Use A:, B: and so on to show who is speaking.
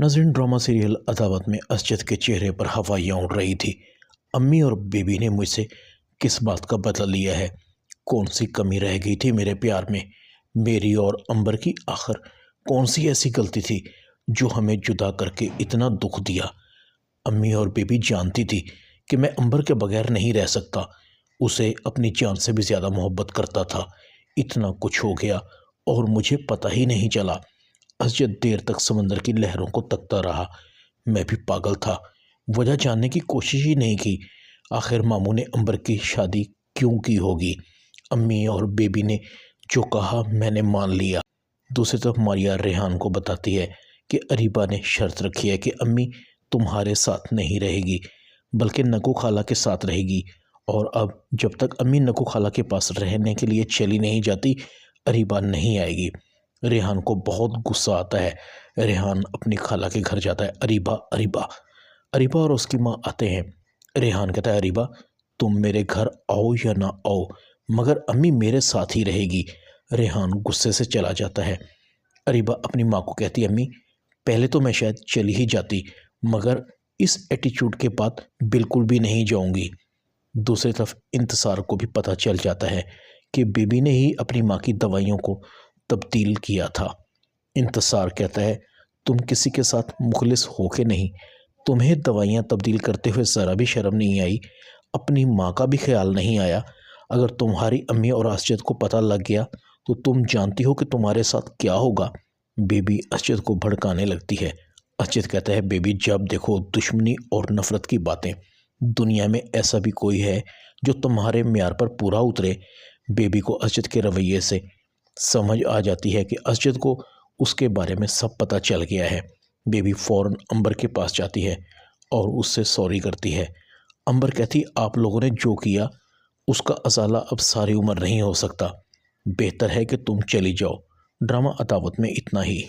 A: नाज़रीन, drama serial अदावत में असजद के चेहरे पर हवाइयाँ उड़ रही थी। अम्मी और बेबी ने मुझसे किस बात का बदला लिया है? कौन सी कमी रह गई थी मेरे प्यार में? मेरी और अंबर की आखिर कौन सी ऐसी गलती थी जो हमें जुदा करके इतना दुख दिया? अम्मी और बेबी जानती थी कि मैं अंबर के बगैर नहीं रह सकता। उसे अपनी जान से भी ज़्यादा मोहब्बत करता था। इतना कुछ हो गया और मुझे पता ही नहीं चला। असजद देर तक समंदर की लहरों को तकता रहा। मैं भी पागल था, वजह जानने की कोशिश ही नहीं की। आखिर मामू ने अंबर की शादी क्यों की होगी? अम्मी और बेबी ने जो कहा मैंने मान लिया। दूसरी तरफ मारिया रेहान को बताती है कि अरीबा ने शर्त रखी है कि अम्मी तुम्हारे साथ नहीं रहेगी बल्कि नकू खाला के साथ रहेगी, और अब जब तक अम्मी नकू खाला के पास रहने के लिए चली नहीं जाती, अरीबा नहीं आएगी। रेहान को बहुत गुस्सा आता है। रेहान अपनी खाला के घर जाता है। अरीबा अरीबा अरीबा और उसकी माँ आते हैं। रेहान कहता है, अरीबा तुम मेरे घर आओ या ना आओ, मगर अम्मी मेरे साथ ही रहेगी। रेहान गुस्से से चला जाता है। अरीबा अपनी माँ को कहती है, अम्मी पहले तो मैं शायद चली ही जाती, मगर इस एटीट्यूड के बाद बिल्कुल भी नहीं जाऊंगी। दूसरी तरफ इंतसार को भी पता चल जाता है कि बेबी ने ही अपनी माँ की दवाइयों को तब्दील किया था। इंतसार कहता है, तुम किसी के साथ मुखलिस हो के नहीं, तुम्हें दवाइयाँ तब्दील करते हुए ज़रा भी शर्म नहीं आई, अपनी माँ का भी ख्याल नहीं आया। अगर तुम्हारी अम्मी और असजद को पता लग गया तो तुम जानती हो कि तुम्हारे साथ क्या होगा। बेबी असजद को भड़काने लगती है। असजद कहता है, बेबी जब देखो दुश्मनी और नफ़रत की बातें। दुनिया में ऐसा भी कोई है जो तुम्हारे म्यार पर पूरा उतरे? बेबी को असजद के रवैये से समझ आ जाती है कि असजद को उसके बारे में सब पता चल गया है। बेबी फ़ौरन अंबर के पास जाती है और उससे सॉरी करती है। अंबर कहती, आप लोगों ने जो किया उसका अज़ाला अब सारी उम्र नहीं हो सकता। बेहतर है कि तुम चली जाओ। ड्रामा अदावत में इतना ही।